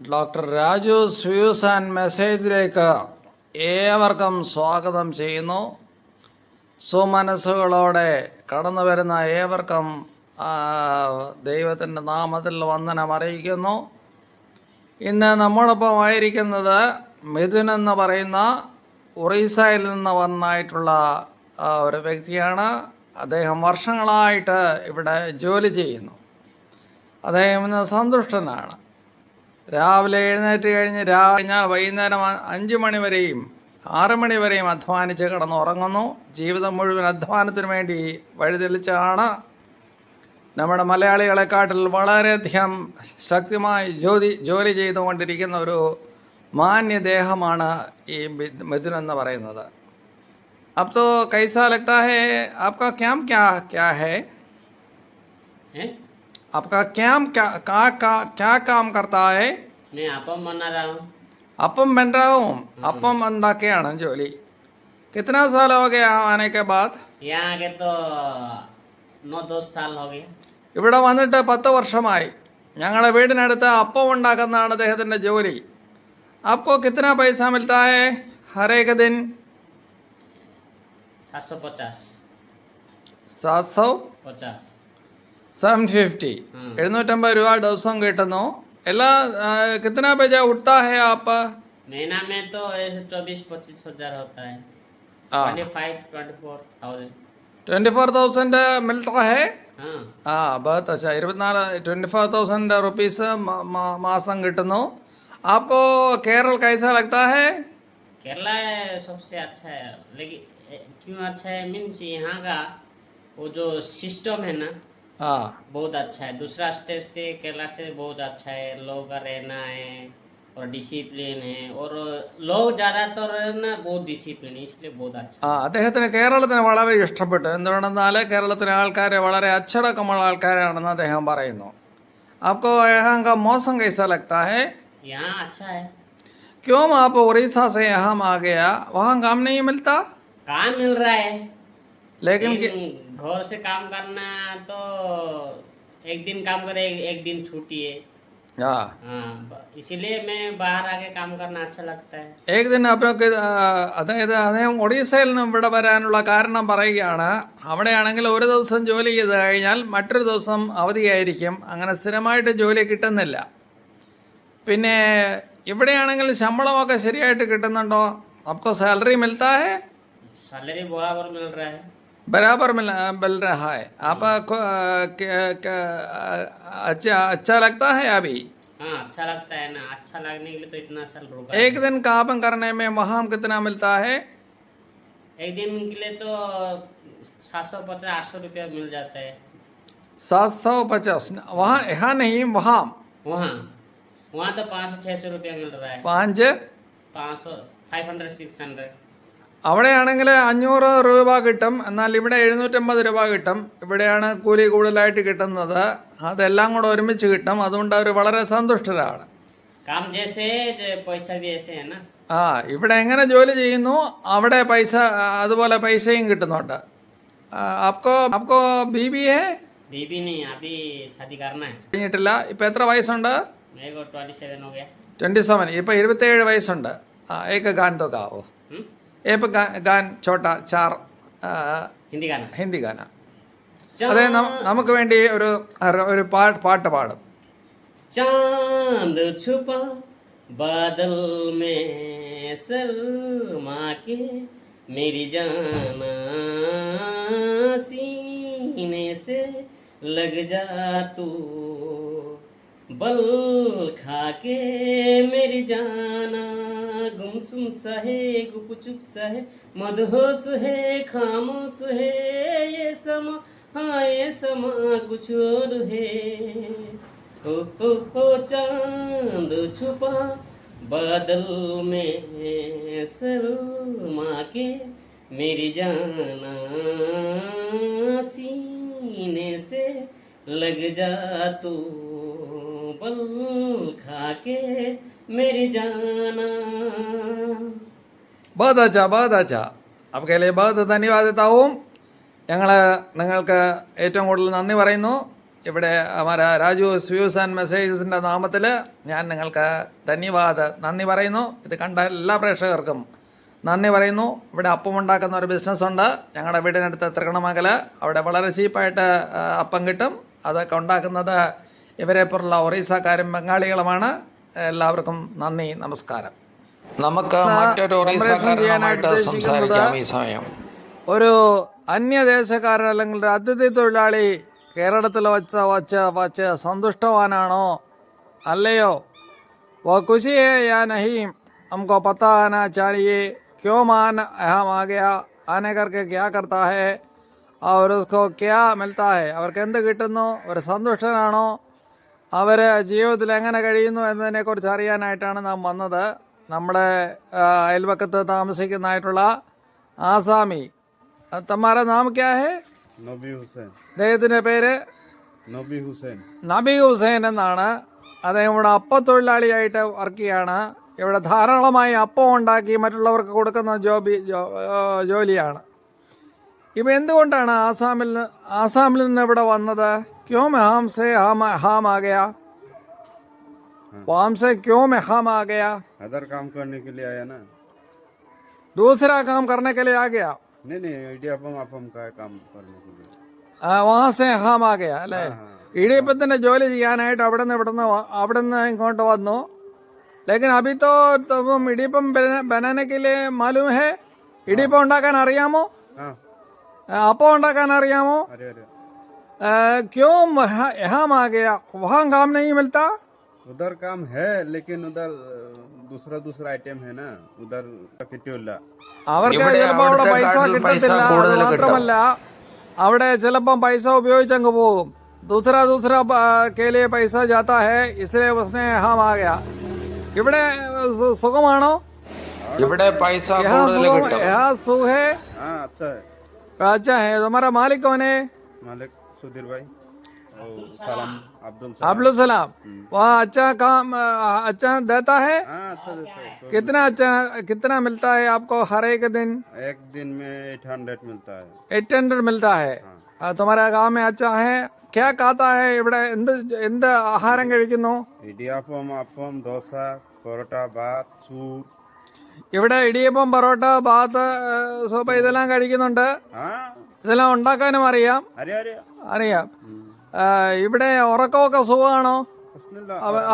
Doctor Raju's views and മെസ്സേജിലേക്ക് ഏവർക്കും സ്വാഗതം ചെയ്യുന്നു. സുമനസ്സുകളോടെ കടന്നു വരുന്ന ഏവർക്കും ദൈവത്തിൻ്റെ നാമത്തിൽ വന്ദനം അറിയിക്കുന്നു. ഇന്ന് നമ്മോടൊപ്പം ആയിരിക്കുന്നത് മിഥുൻ എന്ന് പറയുന്ന ഒറീസയിൽ നിന്ന് വന്നായിട്ടുള്ള ഒരു വ്യക്തിയാണ്. അദ്ദേഹം വർഷങ്ങളായിട്ട് ഇവിടെ ജോലി ചെയ്യുന്നു. അദ്ദേഹം ഇന്ന് സന്തുഷ്ടനാണ്. രാവിലെ എഴുന്നേറ്റ് കഴിഞ്ഞാൽ വൈകുന്നേരം 5 മണി വരെയും 6 മണി വരെയും അധ്വാനിച്ച് കിടന്നുറങ്ങുന്നു. ജീവിതം മുഴുവൻ അധ്വാനത്തിന് വേണ്ടി വഴിതെളിച്ചാണ്. നമ്മുടെ മലയാളികളെക്കാട്ടിൽ വളരെയധികം ശക്തമായി ജോലി ചെയ്തുകൊണ്ടിരിക്കുന്ന ഒരു മാന്യദേഹമാണ് ഈ മിഥുൻ എന്ന് പറയുന്നത്. अब तो कैसा लगता है आपका काम क्या है? आपका क्या काम करता है? मैं അപ്പം बना रहा हूँ. അപ്പം बन रहा हूँ. അപ്പം ഉണ്ടാക്കിയാണ് ജോലി. कितना साल हो गया आने के बाद? यहाँ के तो 9-10 साल हो गया. ഇവിടെ വന്നിട്ട് 10 വർഷമായി. ഞങ്ങളുടെ വീടിനടുത്ത് അപ്പം ഉണ്ടാക്കുന്നതാണ് അദ്ദേഹത്തിൻ്റെ ജോലി. आपको कितना पैसा मिलता है हर एक दिन? 750. 750. 750. 750 രൂപ ദിവസം കിട്ടുന്നു. എല്ലാ कितना बजे उठता है आप? महीना में तो ऐसे 24-25 हजार होता है. 25-24,000. 24,000 मिलता है. हाँ, बहुत अच्छा. 24,000 रुपीस മാസം കിട്ടുന്നു. आपको केरल कैसा लगता है? केरला सबसे अच्छा है. लेकिन क्यों अच्छा है मीन्स यहाँ का वो जो सिस्टम है ना, बहुत अच्छा है. दूसरा स्टेट से केरला स्टेट बहुत अच्छा है. लोग का रहना है और डिसिप्लिन है और लोग ज़्यादातर ना बहुत डिसिप्लिन है, इसलिए बहुत अच्छा. അദ്ദേഹത്തിന് കേരളത്തിന് വളരെ ഇഷ്ടപ്പെട്ടു. എന്തുകൊണ്ടെന്നാൽ കേരളത്തിലെ ആൾക്കാരെ വളരെ അച്ചടക്കമുള്ള ആൾക്കാരാണെന്ന് അദ്ദേഹം പറയുന്നു. आपको यहाँ का मौसम कैसा लगता है? यहाँ अच्छा है. क्यों आप उड़ीसा से यहाँ आ गया? वहाँ काम नहीं मिलता? काम मिल रहा है, लेकिन घर से काम करना तो एक दिन काम करे, एक दिन छुट्टी है. हाँ, इसीलिए मैं बाहर आके काम करना अच्छा लगता है. एक दिन आपको അതായത് അദ്ദേഹം ഒഡീസയിൽ നിന്ന് ഇവിടെ വരാനുള്ള കാരണം പറയുകയാണ്. അവിടെയാണെങ്കിൽ ഒരു ദിവസം ജോലി ചെയ്ത് കഴിഞ്ഞാൽ മറ്റൊരു ദിവസം അവധിയായിരിക്കും. അങ്ങനെ സ്ഥിരമായിട്ട് ജോലി കിട്ടുന്നില്ല. പിന്നെ ഇവിടെയാണെങ്കിൽ ശമ്പളമൊക്കെ ശരിയായിട്ട് കിട്ടുന്നുണ്ടോ? आपको सैलरी मिलता है? सैलरी बराबर मिल रहा है. बराबर मिल रहा है. आप अच्छा लगता है अभी? हाँ, अच्छा लगता है ना. अच्छा लगने के लिए तो इतना साल रुका. एक दिन काम करने में वहाँ कितना मिलता है? एक दिन के लिए तो 750-800 रुपया मिल जाता है. 750. वहाँ यहाँ नहीं, वहाँ वहाँ तो 500-600 रुपया मिल रहा है. 500-600. അവിടെയാണെങ്കിൽ 500 രൂപ കിട്ടും. എന്നാൽ ഇവിടെ 750 രൂപ കിട്ടും. ഇവിടെയാണ് കൂലി കൂടുതലായിട്ട് കിട്ടുന്നത്. അതെല്ലാം കൂടെ ഒരുമിച്ച് കിട്ടും. അതുകൊണ്ട് അവർ വളരെ സന്തുഷ്ടരാണ്. ഇവിടെ എങ്ങനെ ജോലി ചെയ്യുന്നു അവിടെ പൈസ അതുപോലെ പൈസയും കിട്ടുന്നുണ്ട്. आपको बीबी है? बीबी नहीं, अभी शादी करना है. കഴിഞ്ഞിട്ടില്ല. ഇപ്പം എത്ര വയസ്സുണ്ട്? 27 हो गया. 27. ഇപ്പം 27 വയസ്സുണ്ട്. एक गान तो गाओ. एक गान छोटा 4 ഹിന്ദി ഗാന. അതെ, നമുക്ക് വേണ്ടി ഒരു പാട്ട് പാടും. चांद छुपा बादल में शर्मा के मेरी जाना सीने से लग जा तू बल खा के मेरी जाना गुमसुम सा है गुपचुप सा है मदहोश है खामोश है ये समा. हाँ, ये समा कुछ और है. हो चांद छुपा बादल में शर्मा के मेरी जाना सीने से लग जा तू बल खा के मेरी जाना. बहुत अच्छा, बहुत अच्छा. आपके लिए बहुत धन्यवाद देता हूँ. ഞങ്ങൾ നിങ്ങൾക്ക് ഏറ്റവും കൂടുതൽ നന്ദി പറയുന്നു. ഇവിടെ അമാരാ രാജു വ്യൂസ് ആൻഡ് മെസ്സേജസിൻ്റെ നാമത്തിൽ ഞാൻ നിങ്ങൾക്ക് നന്ദി പറയുന്നു. ഇത് കണ്ട എല്ലാ പ്രേക്ഷകർക്കും നന്ദി പറയുന്നു. ഇവിടെ അപ്പമുണ്ടാക്കുന്ന ഒരു ബിസിനസ്സുണ്ട് ഞങ്ങളുടെ വീടിനടുത്ത് തൃക്കണമംഗല. അവിടെ വളരെ ചീപ്പായിട്ട് അപ്പം കിട്ടും. അതൊക്കെ ഉണ്ടാക്കുന്നത് ഇവരെ പോലുള്ള ഒറീസക്കാരും ബംഗാളികളുമാണ്. എല്ലാവർക്കും നന്ദി, നമസ്കാരം. നമുക്ക് മറ്റൊരു ഒറീസക്കാരനുമായിട്ട് സംസാരിക്കാം ഈ സമയം. ഒരു അന്യദേശക്കാരൻ അല്ലെങ്കിൽ ഒരു അതിഥി തൊഴിലാളി കേരളത്തിൽ വച്ച് സന്തുഷ്ടവാനാണോ അല്ലയോ? वो खुशी है या नहीं हमको पता आना चाहिए. क्यों मान हम आ गया, आने करके क्या करता है और उसको क्या मिलता है, അവർക്ക് എന്ത് കിട്ടുന്നു, ഒരു സന്തുഷ്ടനാണോ, അവർ ജീവിതത്തിൽ എങ്ങനെ കഴിയുന്നു എന്നതിനെക്കുറിച്ച് അറിയാനായിട്ടാണ് നാം വന്നത്. നമ്മുടെ അയൽവക്കത്ത് താമസിക്കുന്നതായിട്ടുള്ള ആസാമി. തമ്മാര നാം ക്യാ ഹേ? നബി ഹുസൈൻ. അദ്ദേഹത്തിൻ്റെ പേര് നബി ഹുസൈൻ എന്നാണ്. അദ്ദേഹം ഇവിടെ അപ്പത്തൊഴിലാളിയായിട്ട് വർക്ക് ചെയ്യാണ്. ഇവിടെ ധാരാളമായി അപ്പം ഉണ്ടാക്കി മറ്റുള്ളവർക്ക് കൊടുക്കുന്ന ജോലിയാണ്. ഇവ എന്തുകൊണ്ടാണ് ആസാമിൽ നിന്ന് ഇവിടെ വന്നത്? ക്യോ മെഹാം സേ ഹാം ആ ഗയാ, वाम से क्यों में हम आ गया? अदर काम करने के लिए आया ना. दूसरा काम करने के लिए आ गया. नहीं इडियापम आपम का काम करने के लिए. वहाँ से हम आ गया അല്ലേ? ഇടിയപ്പത്തിൻ്റെ ജോലി ചെയ്യാനായിട്ട് അവിടെ നിന്ന് ഇങ്ങോട്ട് വന്നു. लेकिन अभी तो तुम ഇടിയപ്പം बनाने के लिए मालूम है? ഇടിയപ്പം ഉണ്ടാക്കാൻ അറിയാമോ? അപ്പം ഉണ്ടാക്കാൻ അറിയാമോ? क्यों यहाँ आ गया? वहाँ काम नहीं मिलता? उधर काम है लेकिन उधर दूसरा आइटम है ना, उधर കിട്ടില്ല. അവർക്ക് ചിലപ്പോൾ അവിടെ പൈസ കിട്ടത്തില്ല. മാത്രമല്ല അവിടെ ചിലപ്പം പൈസ ഉപയോഗിച്ചങ്ങ് പോകും. दूसरा के लिए पैसा जाता है, इसलिए उसने हम आ गया. ഇവിടെ സുഖമാണോ? ഇവിടെ പൈസ കൂടുതൽ കിട്ടും. सुख है. हाँ अच्छा है. अच्छा है. तुम्हारा मालिक कौन है? मालिक सुधीर भाई और सलाम अब्दुल सलाम. वहाँ अच्छा काम अच्छा देता है? हाँ अच्छा देता है. कितना मिलता है आपको हर एक दिन? एक दिन में 800 मिलता है. 800 मिलता है. तुम्हारा गाँव में अच्छा है. क्या खाता है ഇവിടെ? എന്ത് ആഹാരം കഴിക്കുന്നു? ഇടിയപ്പം, അപ്പം, ദോശ, പൊറോട്ട, ബാത്ത്, ചൂർ. ഇവിടെ ഇടിയപ്പം, പൊറോട്ട, ബാത്ത്, സൂപ്പ് ഇതെല്ലാം കഴിക്കുന്നുണ്ട്. ഇതെല്ലാം ഉണ്ടാക്കാനും അറിയാം. ഇവിടെ ഉറക്കമൊക്കെ സുഖമാണോ?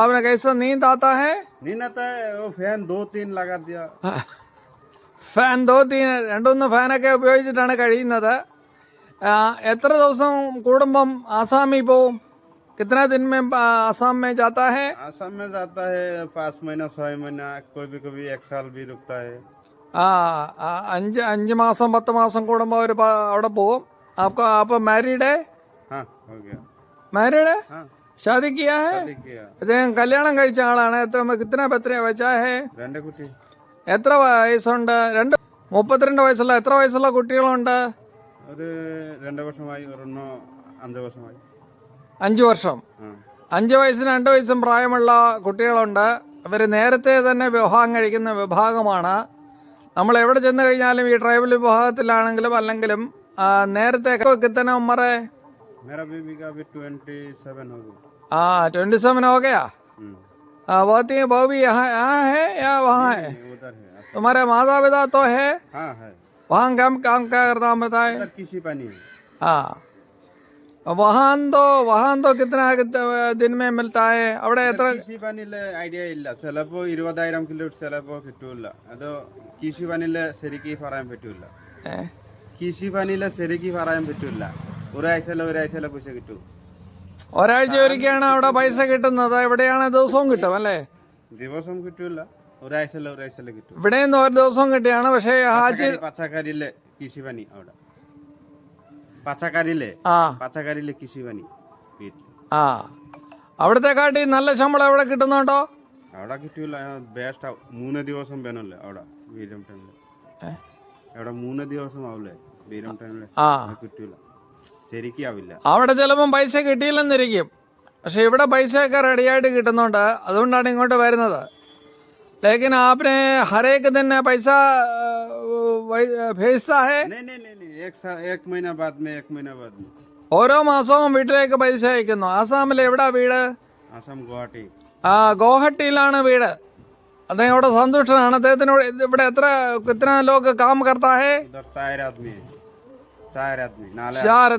അവനെ കൈസ നീന്ത് ആത്താ ഹേ? ഫാൻ 2-3 ലഗാ ദിയാ. ഫാൻ 2-3 2-3 ഫാനൊക്കെ ഉപയോഗിച്ചിട്ടാണ് കഴിയുന്നത്. എത്ര ദിവസം കൂടുമ്പം ആസാമിൽ പോവും? कितना दिन में आसाम में जाता है? आसाम में जाता है 5 महीना 6 महीना, कभी 1 साल भी रुकता है. 5 മാസം 10 മാസം കൂടുമ്പോൾ അവർ അവിടെ പോവും. आप मैरिड है? हाँ हो गया. मैरिड है? हाँ. शादी किया है? അദ്ദേഹം കല്യാണം കഴിച്ച ആളാണ്. കിतना बच्चा है? 2 കുട്ടി. എത്ര വയസ്സുണ്ട്? 32 വയസ്സുള്ള. എത്ര വയസ്സുള്ള കുട്ടികളുണ്ട്? ഒരു 2 വർഷമായി, ഒരെണ്ണം 5 വർഷമായി. 5 വർഷം. 5 വയസ്സിന് 2 വയസ്സും പ്രായമുള്ള കുട്ടികളുണ്ട്. അവർ നേരത്തെ തന്നെ വിവാഹം കഴിക്കുന്ന വിഭാഗമാണ്. നമ്മൾ എവിടെ ചെന്ന് കഴിഞ്ഞാലും ഈ ട്രൈബൽ വിഭാഗത്തിലാണെങ്കിലും അല്ലെങ്കിലും നേരത്തെ കിത്തന ഉമ്മറെ? मेरा बेबी का अभी 27 हो गया. 27 हो गया. वो भी यहाँ है या वहाँ है? उधर है. तुम्हारे माता पिता तो है? हाँ है. वहाँ काम क्या करता हूँ बताए? किसी पानी है. हाँ. वहाँ तो कितना दिन में मिलता है? അവിടെ എത്ര? കൃഷി പണിയിലെ ഐഡിയ ഇല്ല. ചിലപ്പോ 20,000 കിലോ ചിലപ്പോ കിട്ടൂല. അത് കൃഷി പണിയിലെ ശരിക്ക് പറയാൻ പറ്റൂല. കൃഷി പണിയിലെ ശരിക്ക് പറയാൻ പറ്റൂല. ഒരാഴ്ചയിലെ പൈസ കിട്ടും. ഒരാഴ്ച ഒരിക്കലാണ് അവിടെ പൈസ കിട്ടുന്നത്. എവിടെയാണ് ദിവസവും കിട്ടും അല്ലേ? ദിവസം കിട്ടൂല. ഒരാഴ്ചയിലെ കിട്ടും. ഇവിടെ നിന്ന് ഒരു ദിവസം കിട്ടിയാണ്. പക്ഷേ പച്ചക്കറിയിലെ കൃഷി പണി അവിടെ. പച്ചക്കറിയിലെ കൃഷി പണി വീട്ടിൽ. അവിടത്തെ കാട്ടി നല്ല ശമ്പളം എവിടെ കിട്ടുന്നുണ്ടോ? അവിടെ കിട്ടൂല. ബെസ്റ്റ് 3 ദിവസം വേണമല്ലേ അവിടെ വീരം ടൈമില്. അവിടെ 3 ദിവസം ആവില്ലേ വീരം ടൈമില്? കിട്ടൂല, ശരിക്കും ആവില്ല. അവിടെ ചിലപ്പം പൈസ കിട്ടിയില്ലെന്നിരിക്കും. പക്ഷെ ഇവിടെ പൈസയൊക്കെ റെഡിയായിട്ട് കിട്ടുന്നുണ്ട്. അതുകൊണ്ടാണ് ഇങ്ങോട്ട് വരുന്നത്. लेकिन आपने हर एक दिन पैसा भेजता है? नहीं, 1 महीना बाद में. ഓരോ മാസവും വീട്ടിലേക്ക് പൈസ അയക്കുന്നു. ആസാമിൽ എവിടാ വീട്? ആസാം ഗുവാഹട്ടി. ആ, ഗോഹട്ടിയിലാണ് വീട്. അദ്ദേഹം ഇവിടെ സന്തുഷ്ടനാണ്. അദ്ദേഹത്തിനോട് ഇവിടെ कितना लोग काम करता है? उधर 4 आदमी है, 4 आदमी, 4